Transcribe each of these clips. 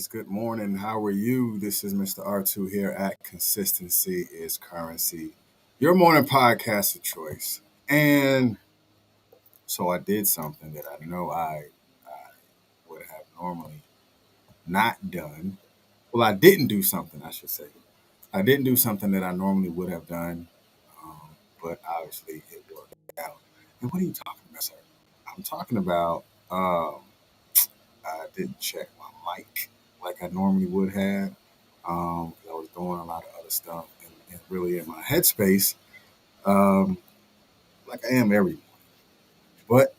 Peace. Good morning. How are you? This is Mr. R2 here at Consistency is Currency, your morning podcast of choice. And so I did something that I know I would have normally not done. Well, I didn't do something, I should say. I didn't do something that I normally would have done, but obviously it worked out. And what are you talking about, sir? I'm talking about I didn't check my mic like I normally would have. I was doing a lot of other stuff and really in my headspace, um, like I am every morning. But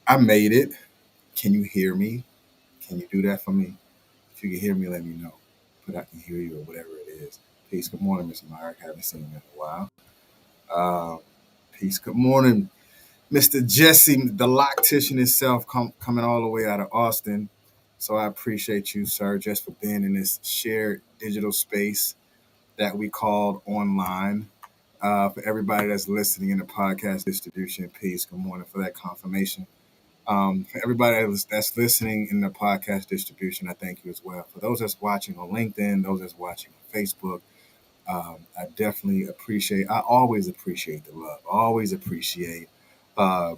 I made it. Can you hear me? Can you do that for me? If you can hear me, let me know. But I can hear you or whatever it is. Peace. Good morning, Mr. Myrick. Haven't seen you in a while. Uh, Peace. Good morning, Mr. Jesse, the loctician himself, coming all the way out of Austin. So I appreciate you, sir, just for being in this shared digital space that we called online. For everybody that's listening in the podcast distribution, peace. Good morning for that confirmation. For everybody that's listening in the podcast distribution, I thank you as well. For those that's watching on LinkedIn, those that's watching on Facebook, I definitely I always appreciate the love. Always appreciate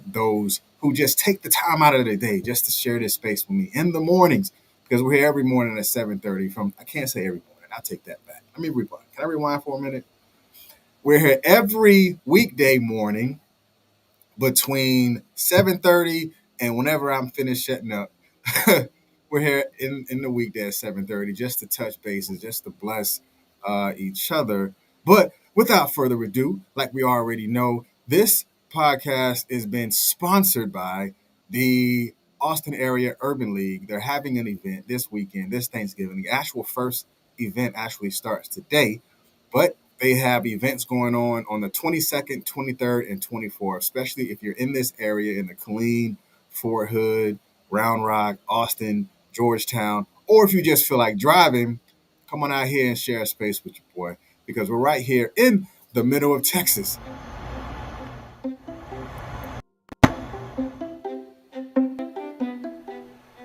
those who just take the time out of their day just to share this space with me in the mornings, because we're here every morning at 7:30. I can't say every morning. I'll take that back. Let me rewind. Can I rewind for a minute? We're here every weekday morning between 7:30 and whenever I'm finished shutting up. We're here in the weekday at 7:30 just to touch bases, just to bless each other. But without further ado, like we already know, this podcast is being sponsored by the Austin Area Urban League. They're having an event this weekend, this Thanksgiving. The actual first event actually starts today, but they have events going on the 22nd, 23rd, and 24th, especially if you're in this area in the Killeen, Fort Hood, Round Rock, Austin, Georgetown, or if you just feel like driving, come on out here and share a space with your boy, because we're right here in the middle of Texas.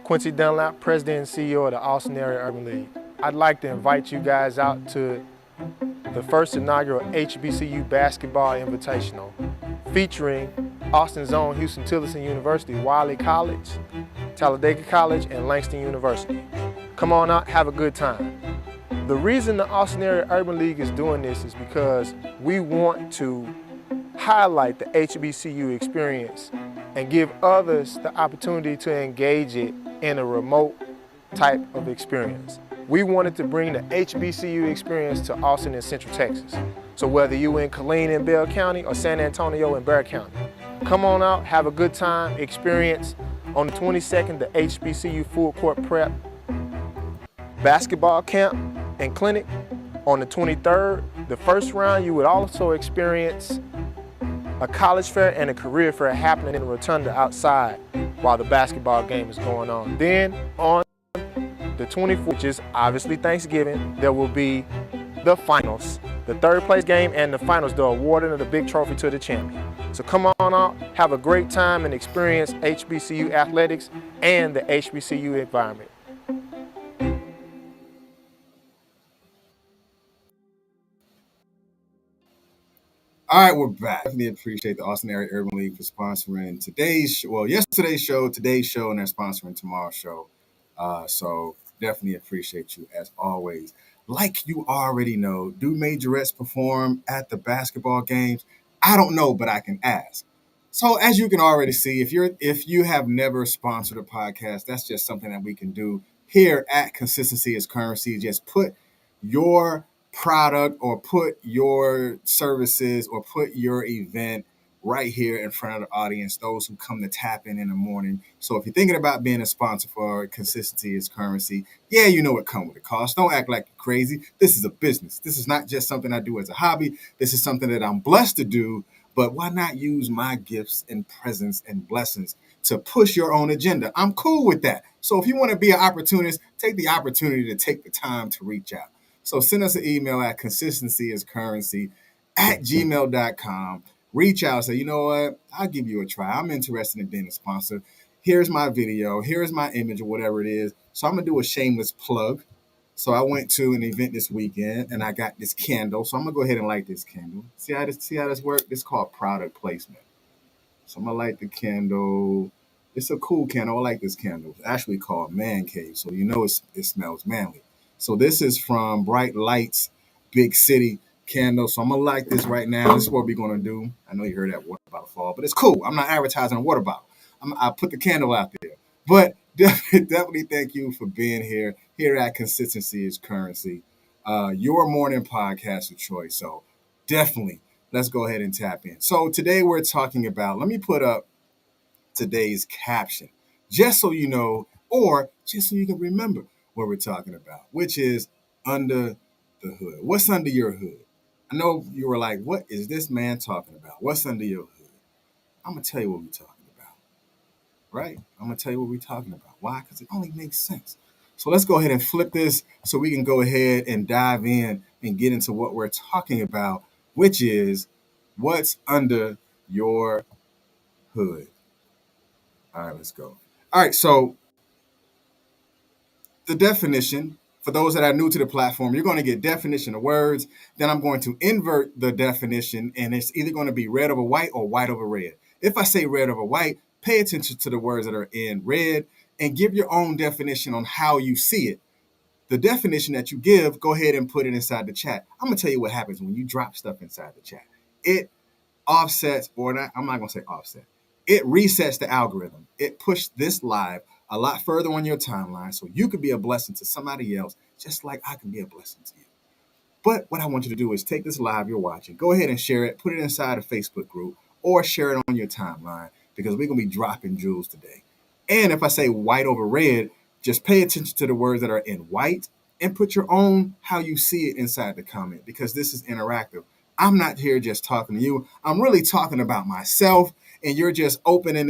Quincy Dunlap, President and CEO of the Austin Area Urban League. I'd like to invite you guys out to the first inaugural HBCU Basketball Invitational, featuring Austin's own Houston-Tillotson University, Wiley College, Talladega College, and Langston University. Come on out, have a good time. The reason the Austin Area Urban League is doing this is because we want to highlight the HBCU experience and give others the opportunity to engage it in a remote type of experience. We wanted to bring the HBCU experience to Austin and Central Texas. So whether you in Killeen in Bell County or San Antonio in Bexar County, come on out, have a good time, experience. On the 22nd, the HBCU Full Court Prep Basketball Camp and Clinic. On the 23rd, the first round, you would also experience a college fair and a career fair happening in the rotunda outside while the basketball game is going on. Then on the 24th, which is obviously Thanksgiving, there will be the finals, the third place game and the finals, the awarding of the big trophy to the champion. So come on out, have a great time and experience HBCU athletics and the HBCU environment. All right, we're back. Definitely appreciate the Austin Area Urban League for sponsoring yesterday's show, today's show, and they're sponsoring tomorrow's show. So definitely appreciate you as always. Like you already know, do majorettes perform at the basketball games? I don't know, but I can ask. So as you can already see, if you have never sponsored a podcast, that's just something that we can do here at Consistency is Currency. Just put your product or put your services or put your event right here in front of the audience, those who come to tap in the morning. So if you're thinking about being a sponsor for Consistency is Currency, yeah, you know it comes with a cost. Don't act like you're crazy. This is a business. This is not just something I do as a hobby. This is something that I'm blessed to do. But why not use my gifts and presence and blessings to push your own agenda? I'm cool with that. So if you want to be an opportunist, take the opportunity to take the time to reach out. So send us an email at consistencyiscurrency@gmail.com. Reach out, say, you know what, I'll give you a try. I'm interested in being a sponsor. Here's my video. Here's my image or whatever it is. So I'm gonna do a shameless plug. So I went to an event this weekend and I got this candle. So I'm gonna go ahead and light this candle. See how this works? This is called product placement. So I'm gonna light the candle. It's a cool candle. I like this candle. It's actually called Man Cave, so it smells manly. So this is from Bright Lights Big City candle. So I'm gonna light this right now. This is what we're gonna do. I know you heard that water bottle fall, but it's cool. I'm not advertising a water bottle. I put the candle out there. But definitely thank you for being here at Consistency is Currency, your morning podcast of choice. So definitely let's go ahead and tap in. So today we're talking about, let me put up today's caption, just so you know, or just so you can remember what we're talking about, which is under the hood. What's under your hood? I know you were like, what is this man talking about? What's under your hood? I'm going to tell you what we're talking about, right? I'm going to tell you what we're talking about. Why? Because it only makes sense. So let's go ahead and flip this so we can go ahead and dive in and get into what we're talking about, which is what's under your hood. All right, let's go. All right, so the definition, for those that are new to the platform, you're going to get definition of words. Then I'm going to invert the definition, and it's either going to be red over white or white over red. If I say red over white, pay attention to the words that are in red and give your own definition on how you see it. The definition that you give, go ahead and put it inside the chat. I'm going to tell you what happens when you drop stuff inside the chat. It offsets, or not, I'm not going to say offset. It resets the algorithm. It pushed this live a lot further on your timeline so you could be a blessing to somebody else, just like I can be a blessing to you. But what I want you to do is take this live you're watching, go ahead and share it, put it inside a Facebook group, or share it on your timeline because we're going to be dropping jewels today. And if I say white over red, just pay attention to the words that are in white and put your own how you see it inside the comment because this is interactive. I'm not here just talking to you. I'm really talking about myself, and you're just open in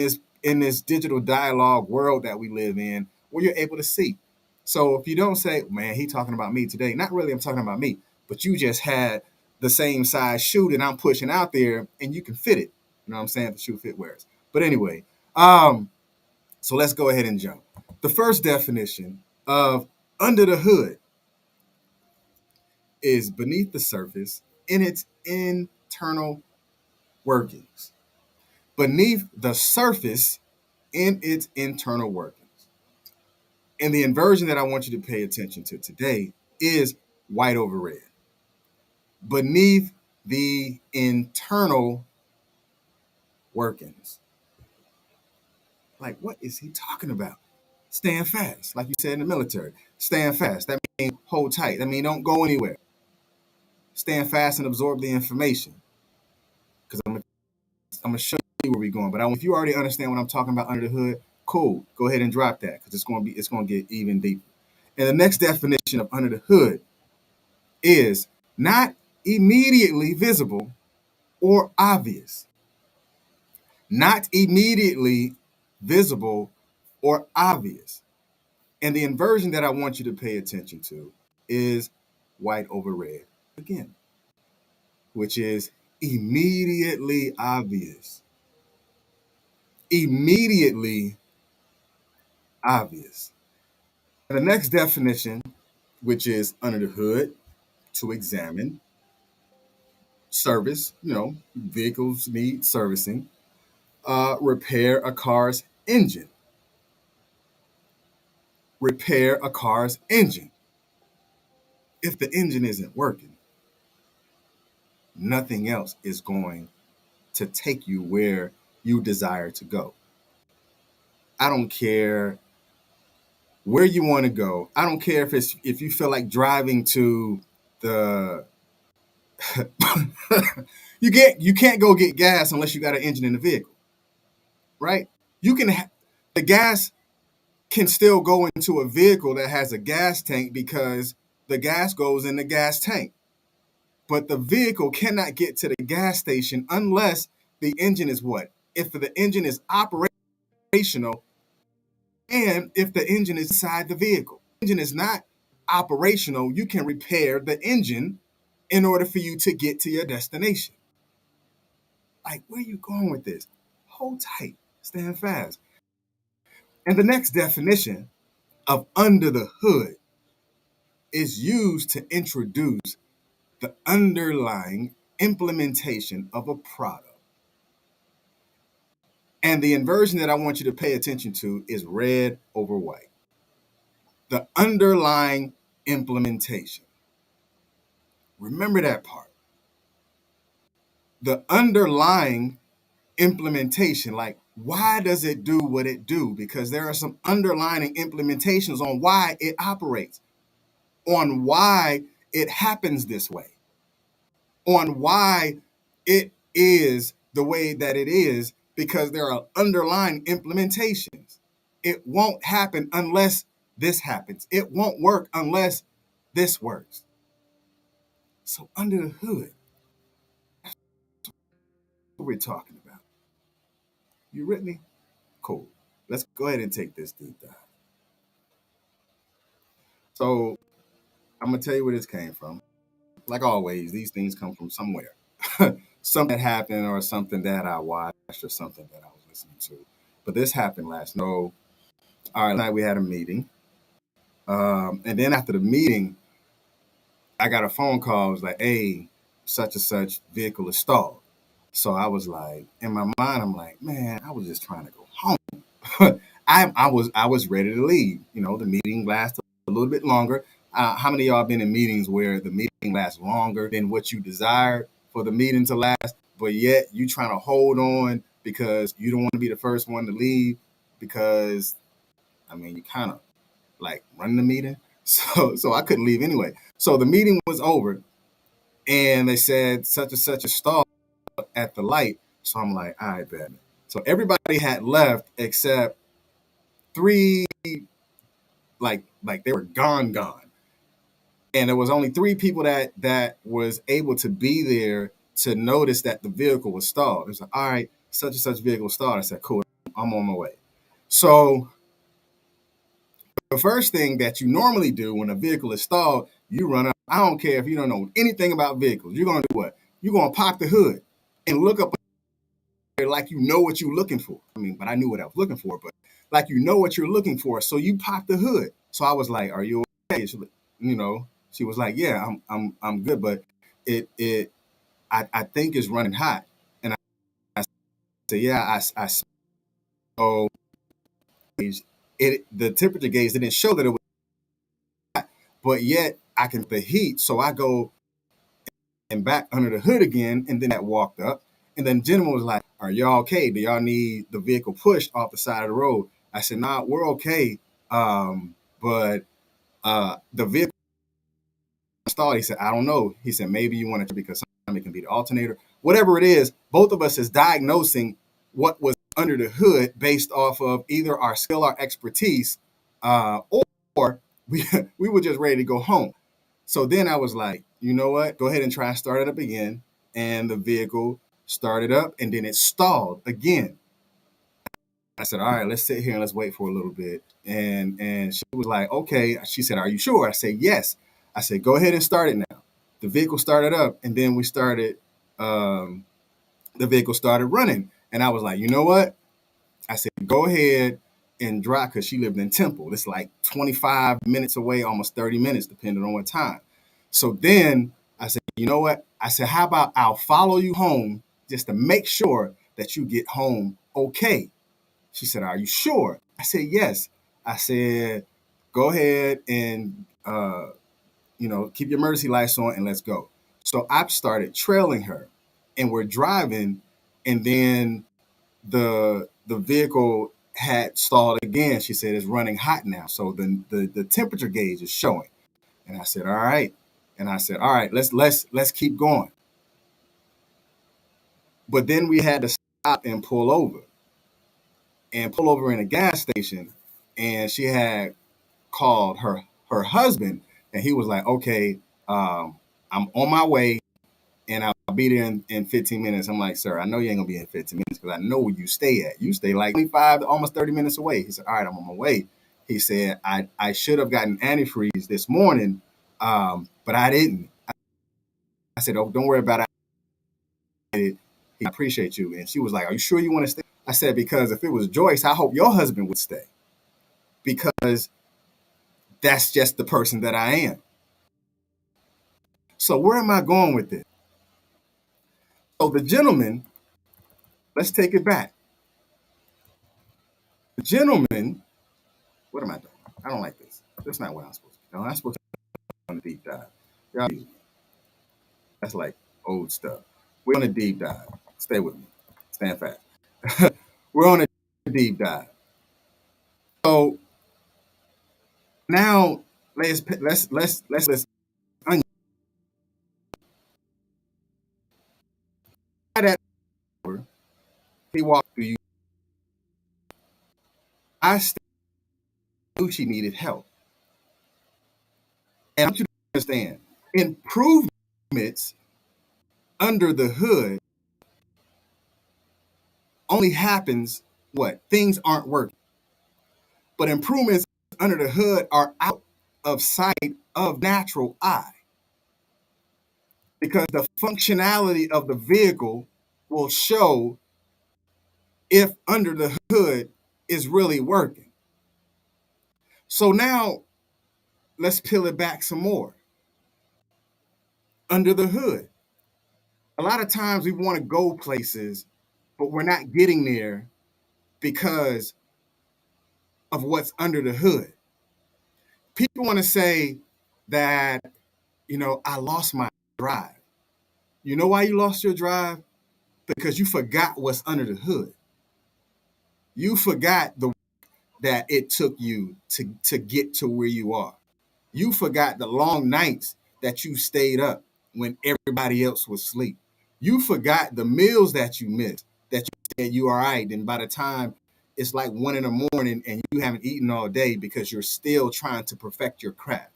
this digital dialogue world that we live in where you're able to see. So if you don't say, man, he talking about me today, not really, I'm talking about me, but you just had the same size shoe that I'm pushing out there and you can fit it. You know what I'm saying? The shoe fit wears. But anyway, so let's go ahead and jump. The first definition of under the hood is beneath the surface in its internal workings. Beneath the surface in its internal workings. And the inversion that I want you to pay attention to today is white over red. Beneath the internal workings. Like, what is he talking about? Stand fast, like you said in the military. Stand fast. That means hold tight. That means don't go anywhere. Stand fast and absorb the information. Because I'm gonna show you where we're going. But if you already understand what I'm talking about under the hood, cool. Go ahead and drop that because it's gonna get even deeper. And the next definition of under the hood is not immediately visible or obvious. Not immediately visible or obvious. And the inversion that I want you to pay attention to is white over red again, which is immediately obvious. Immediately obvious. And the next definition, which is under the hood, to examine, service, vehicles need servicing, repair a car's engine. Repair a car's engine. If the engine isn't working, nothing else is going to take you where you desire to go. I don't care where you want to go. I don't care if you feel like driving to the you can't go get gas unless you got an engine in the vehicle, right? The gas can still go into a vehicle that has a gas tank because the gas goes in the gas tank. But the vehicle cannot get to the gas station unless the engine is what? If the engine is operational and if the engine is inside the vehicle. The engine is not operational, you can repair the engine in order for you to get to your destination. Like, where are you going with this? Hold tight, stand fast. And the next definition of under the hood is used to introduce the underlying implementation of a product. And the inversion that I want you to pay attention to is red over white. The underlying implementation. Remember that part. The underlying implementation, like why does it do what it do? Because there are some underlying implementations on why it operates, on why it happens this way, on why it is the way that it is, because there are underlying implementations. It won't happen unless this happens. It won't work unless this works. So under the hood, that's what we're talking about. You with me? Cool. Let's go ahead and take this deep dive. So I'm gonna tell you where this came from. Like always, these things come from somewhere. Something that happened or something that I watched or something that I was listening to. But this happened last night. All right, night we had a meeting. And then after the meeting, I got a phone call. It was like, hey, such and such vehicle is stalled. So I was like, in my mind, I'm like, man, I was just trying to go home. I was ready to leave. You know, the meeting lasted a little bit longer. How many of y'all been in meetings where the meeting lasts longer than what you desired for the meeting to last, but yet you trying to hold on because you don't want to be the first one to leave because, I mean, you kind of like running the meeting. So I couldn't leave anyway. So the meeting was over and they said such and such a stall at the light. So I'm like, all right, bet. So everybody had left except three, like they were gone. And there was only three people that was able to be there to notice that the vehicle was stalled. It was like, all right, such and such vehicle stalled. I said, cool, I'm on my way. So the first thing that you normally do when a vehicle is stalled, you run up. I don't care if you don't know anything about vehicles. You're going to do what? You're going to pop the hood and look up like you know what you're looking for. I mean, but I knew what I was looking for, but like you know what you're looking for. So you pop the hood. So I was like, are you okay? She was like, yeah, I'm good, but I think it's running hot. And I said, yeah, I so the temperature gauge didn't show that it was hot, but yet I can the heat. So I go and back under the hood again, and then that walked up. And then gentleman was like, are y'all okay? Do y'all need the vehicle pushed off the side of the road? I said, nah, we're okay. But the vehicle stalled. He said, I don't know. He said, maybe you want to because sometimes it can be the alternator. Whatever it is, both of us is diagnosing what was under the hood based off of either our skill, our expertise, or we were just ready to go home. So then I was like, you know what? Go ahead and try and start it up again. And the vehicle started up and then it stalled again. I said, all right, let's sit here and let's wait for a little bit. And she was like, okay. She said, are you sure? I said, yes. I said, go ahead and start it now. The vehicle started up and then the vehicle started running. And I was like, you know what? I said, go ahead and drive, because she lived in Temple. It's like 25 minutes away, almost 30 minutes, depending on what time. So then I said, you know what? I said, how about I'll follow you home just to make sure that you get home okay. She said, are you sure? I said, yes. I said, go ahead and, keep your emergency lights on and let's go. So I started trailing her and we're driving, and then the vehicle had stalled again. She said it's running hot now. So the temperature gauge is showing. And I said, all right. And I said, all right, let's keep going. But then we had to stop and pull over in a gas station. And she had called her husband, and he was like, okay, I'm on my way and I'll be there in 15 minutes. I'm like, sir, I know you ain't gonna be in 15 minutes because I know where you stay at. You stay like 25 to almost 30 minutes away. He said, all right, I'm on my way. He said, I should have gotten antifreeze this morning, but I didn't. I said, oh, don't worry about it. I appreciate you. And she was like, are you sure you want to stay? I said, because if it was Joyce, I hope your husband would stay. Because That's just the person that I am. So where am I going with this? So the gentleman, let's take it back. The gentleman, what am I doing? I don't like this. That's not what I'm supposed to be doing. I'm supposed to be on a deep dive. Y'all, that's like old stuff. We're on a deep dive. Stay with me. Stand fast. We're on a deep dive. So now let's onion. That he walked through you. I knew she needed help. And I want you to understand, improvements under the hood only happens what? Things aren't working. But improvements under the hood are out of sight of natural eye. Because the functionality of the vehicle will show if under the hood is really working. So now let's peel it back some more. Under the hood. A lot of times we want to go places, but we're not getting there because of what's under the hood. People want to say that, I lost my drive. You know why you lost your drive? Because you forgot what's under the hood. You forgot that it took you to get to where you are. You forgot the long nights that you stayed up when everybody else was asleep. You forgot the meals that you missed, that you said you all right. And by the time it's like 1 a.m. and you haven't eaten all day because you're still trying to perfect your craft.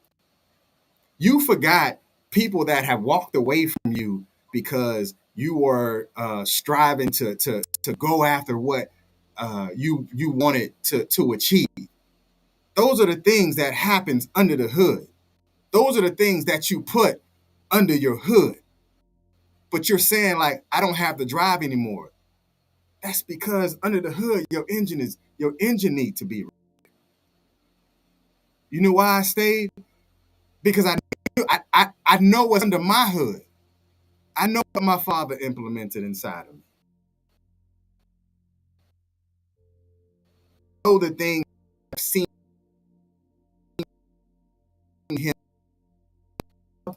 You forgot people that have walked away from you because you were striving to go after what you wanted to achieve. Those are the things that happens under the hood. Those are the things that you put under your hood. But you're saying like, I don't have the drive anymore. That's because under the hood, your engine need to be. You know why I stayed? Because I know what's under my hood. I know what my father implemented inside of me. I know the things I've seen him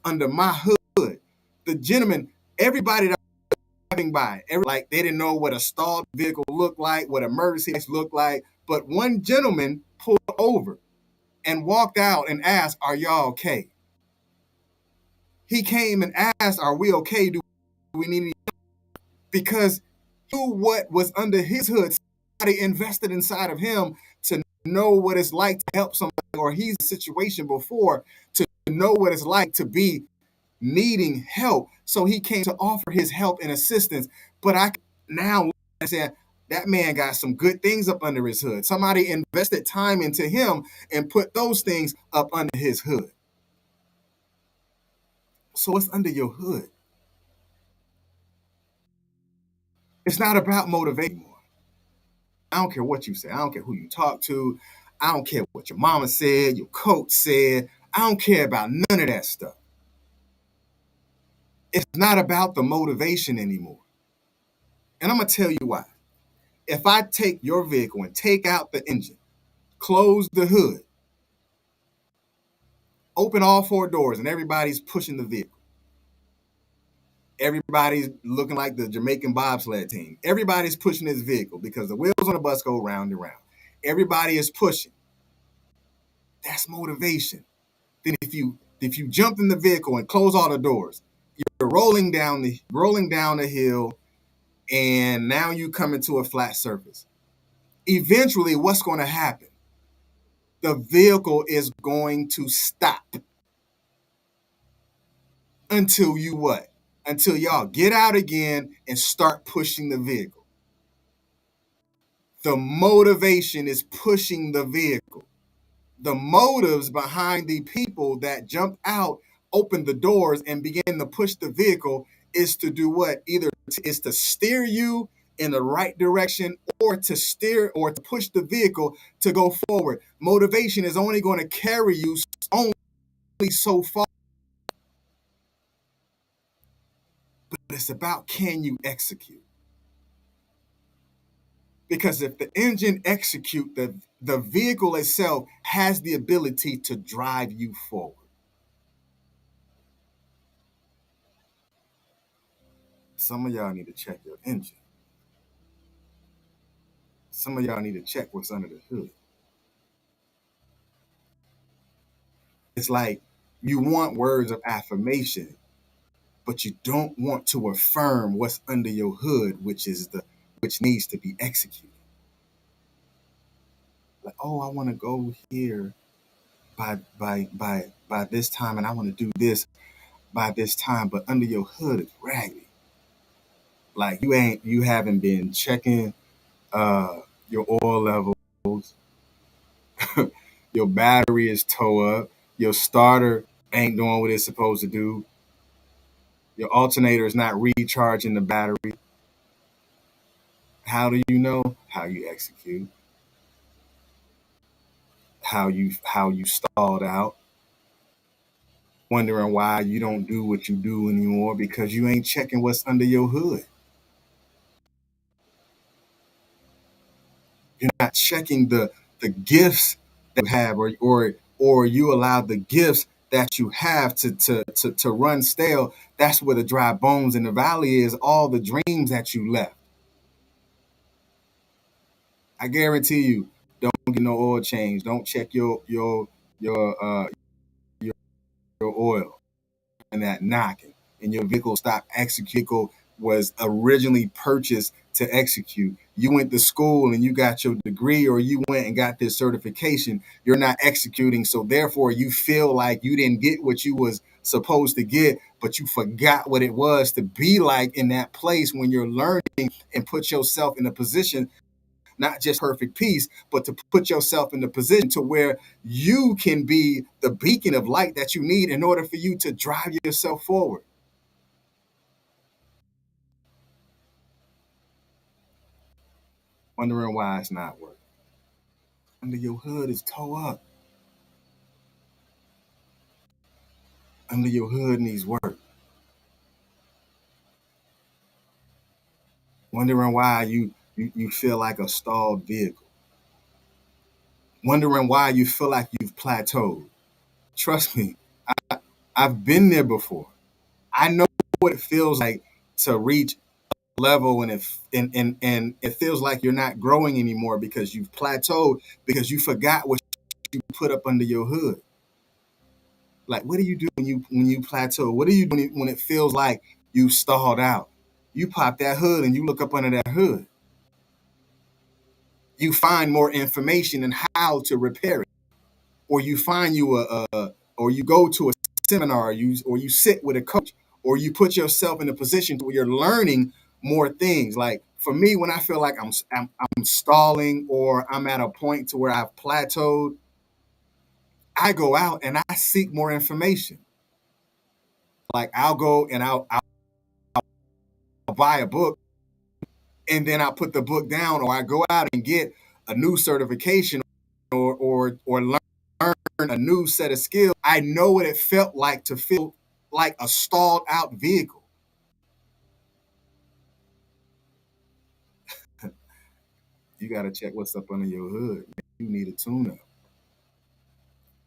under my hood. The gentleman, everybody that was driving by, like they didn't know what a stalled vehicle looked like, what emergency looked like. But one gentleman pulled over and walked out and asked, "Are y'all okay?" He came and asked, "Are we okay? Do we need any?" Because he knew what was under his hood. Somebody invested inside of him to know what it's like to help somebody, or he's in a situation before to know what it's like to be needing help. So he came to offer his help and assistance. But I now said that man got some good things up under his hood. Somebody invested time into him and put those things up under his hood. So what's under your hood? It's not about motivation. I don't care what you say. I don't care who you talk to. I don't care what your mama said, your coach said. I don't care about none of that stuff. It's not about the motivation anymore. And I'm going to tell you why. If I take your vehicle and take out the engine, close the hood, open all 4 doors, and everybody's pushing the vehicle. Everybody's looking like the Jamaican bobsled team. Everybody's pushing this vehicle because the wheels on the bus go round and round. Everybody is pushing. That's motivation. Then if you jump in the vehicle and close all the doors, you're rolling down the hill, and now you come into a flat surface. Eventually, what's going to happen? The vehicle is going to stop until you what? Until y'all get out again and start pushing the vehicle. The motivation is pushing the vehicle. The motives behind the people that jump out, open the doors, and begin to push the vehicle is to do what? Either is to steer you in the right direction or to steer or to push the vehicle to go forward. Motivation is only going to carry you only so far. But it's about, can you execute? Because if the engine execute, the vehicle itself has the ability to drive you forward. Some of y'all need to check your engine. Some of y'all need to check what's under the hood. It's like you want words of affirmation, but you don't want to affirm what's under your hood, which needs to be executed. Like, oh, I want to go here by this time, and I want to do this by this time, but under your hood is raggedy. Like you haven't been checking your oil levels. Your battery is toe up. Your starter ain't doing what it's supposed to do. Your alternator is not recharging the battery. How do you know? How you execute. How you stalled out. Wondering why you don't do what you do anymore because you ain't checking what's under your hood. You're not checking the gifts that you have, or you allow the gifts that you have to run stale. That's where the dry bones in the valley is, all the dreams that you left. I guarantee you, don't get no oil change. Don't check your oil and that knocking. And your vehicle stop executing. Was originally purchased to execute. You went to school and you got your degree, or you went and got this certification. You're not executing, so therefore you feel like you didn't get what you was supposed to get, but you forgot what it was to be like in that place when you're learning and put yourself in a position, not just perfect peace, but to put yourself in the position to where you can be the beacon of light that you need in order for you to drive yourself forward. Wondering why it's not working. Under your hood is toe up. Under your hood needs work. Wondering why you feel like a stalled vehicle. Wondering why you feel like you've plateaued. Trust me, I've been there before. I know what it feels like to reach a level and it feels like you're not growing anymore because you've plateaued, because you forgot what you put up under your hood. Like, what do you do when you plateau? What do you do when it feels like you stalled out? You pop that hood and you look up under that hood. You find more information on how to repair it, or you find or you go to a seminar, or you sit with a coach, or you put yourself in a position where you're learning more things. Like for me, when I feel like I'm stalling or I'm at a point to where I've plateaued, I go out and I seek more information. Like I'll go and I'll buy a book, and then I put the book down, or I go out and get a new certification, or learn a new set of skills. I know what it felt like to feel like a stalled out vehicle. You got to check what's up under your hood. You need a tune up.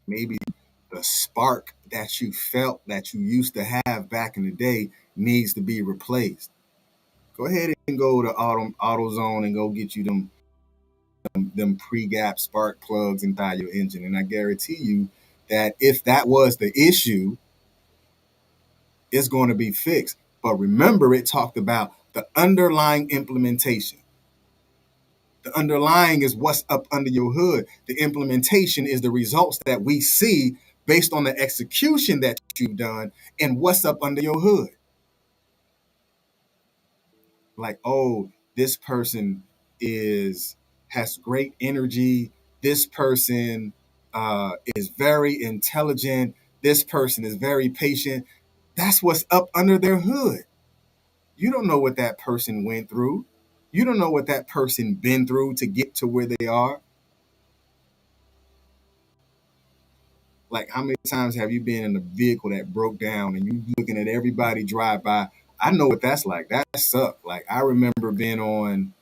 Maybe the spark that you felt that you used to have back in the day needs to be replaced. Go ahead and go to AutoZone and go get you them pre-gap spark plugs inside your engine. And I guarantee you that if that was the issue, it's going to be fixed. But remember, it talked about the underlying implementation. The underlying is what's up under your hood. The implementation is the results that we see based on the execution that you've done and what's up under your hood. Like, oh, this person has great energy. This person is very intelligent. This person is very patient. That's what's up under their hood. You don't know what that person went through. You don't know what that person been through to get to where they are. Like, how many times have you been in a vehicle that broke down and you looking at everybody drive by? I know what that's like. That sucked. Like, I remember being on,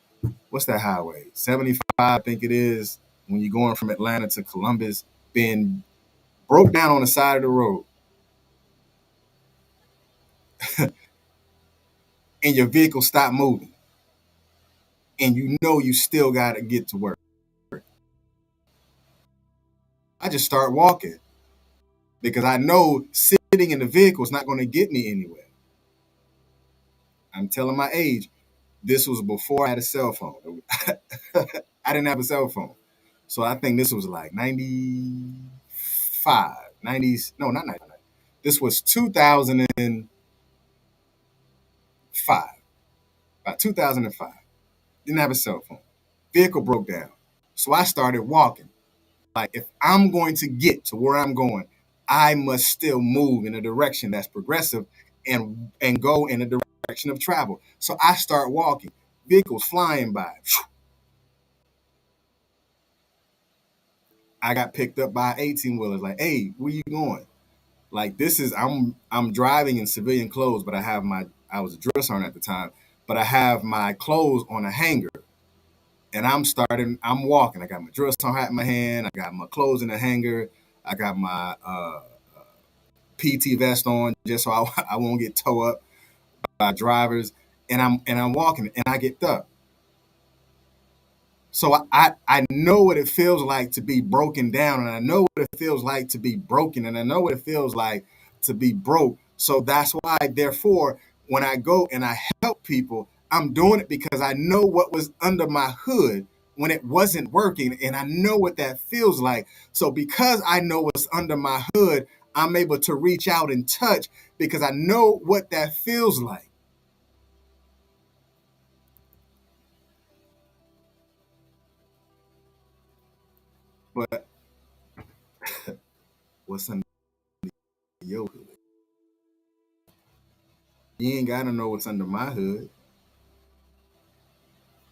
what's that highway? 75, I think it is, when you're going from Atlanta to Columbus, being broke down on the side of the road. And your vehicle stopped moving. And you know you still got to get to work. I just start walking because I know sitting in the vehicle is not going to get me anywhere. I'm telling my age. This was before I had a cell phone. I didn't have a cell phone. So I think this was like 95, 90s. No, not 99. This was 2005, about 2005. Didn't have a cell phone. Vehicle broke down. So I started walking. Like, if I'm going to get to where I'm going, I must still move in a direction that's progressive and go in a direction of travel. So I start walking. Vehicles flying by. I got picked up by 18 wheelers. Like, hey, where you going? Like, this is I'm driving in civilian clothes, but I was a drill sergeant at the time, but I have my clothes on a hanger. And I'm walking. I got my drill sergeant hat in my hand. I got my clothes in a hanger. I got my PT vest on just so I won't get towed up by drivers. And I'm walking and I get stuck. So I know what it feels like to be broken down, and I know what it feels like to be broken, and I know what it feels like to be broke. So that's why, therefore, when I go and I help people, I'm doing it because I know what was under my hood when it wasn't working, and I know what that feels like. So because I know what's under my hood, I'm able to reach out and touch because I know what that feels like. But what's under your hood? You ain't gotta know what's under my hood.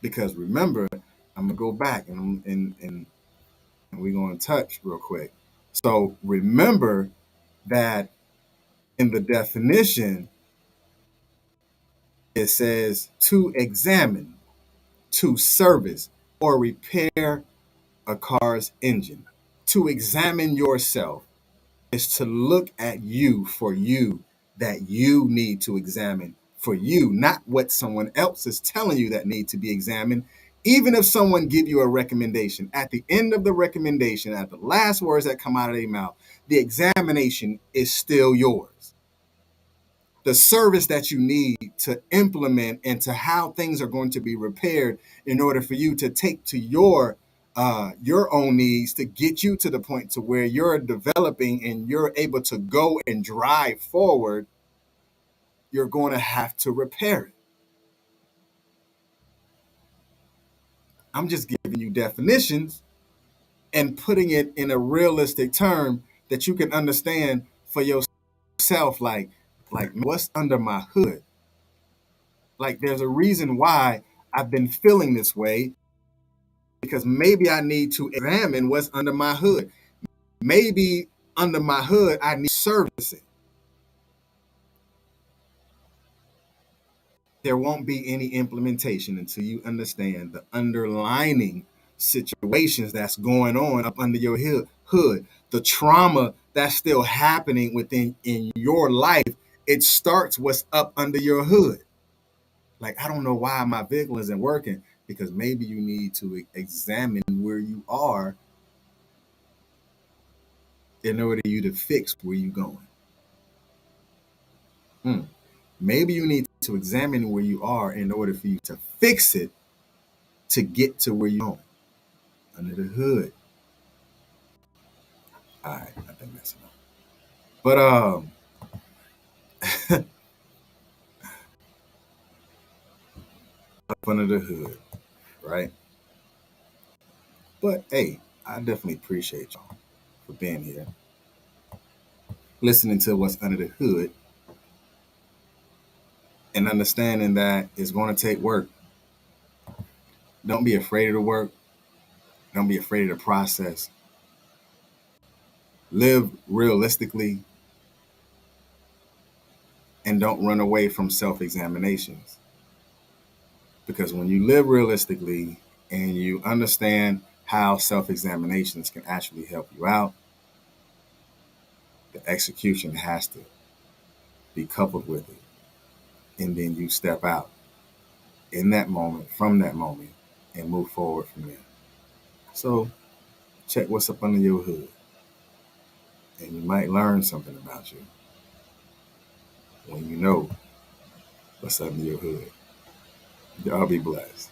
Because remember, I'm gonna go back and we're gonna touch real quick. So remember that in the definition, it says to examine, to service, or repair a car's engine. To examine yourself is to look at you for you that you need to examine for you, not what someone else is telling you that need to be examined. Even if someone give you a recommendation, at the end of the recommendation, at the last words that come out of their mouth, the examination is still yours. The service that you need to implement and to how things are going to be repaired in order for you to take to your own needs to get you to the point to where you're developing and you're able to go and drive forward, you're going to have to repair it. I'm just giving you definitions and putting it in a realistic term that you can understand for yourself. Like what's under my hood? Like, there's a reason why I've been feeling this way because maybe I need to examine what's under my hood. Maybe under my hood, I need servicing. There won't be any implementation until you understand the underlining situations that's going on up under your hood, the trauma that's still happening within in your life. It starts what's up under your hood. Like, I don't know why my vehicle isn't working because maybe you need to examine where you are in order for you to fix where you're going. Maybe you need to examine where you are in order for you to fix it to get to where you're going under the hood. All right, I think that's enough. But up under the hood, right? But hey, I definitely appreciate y'all for being here, listening to what's under the hood, and understanding that it's going to take work. Don't be afraid of the work. Don't be afraid of the process. Live realistically and don't run away from self-examinations. Because when you live realistically and you understand how self-examinations can actually help you out, the execution has to be coupled with it. And then you step out in that moment, from that moment, and move forward from there. So check what's up under your hood. And you might learn something about you when you know what's under your hood. Y'all be blessed.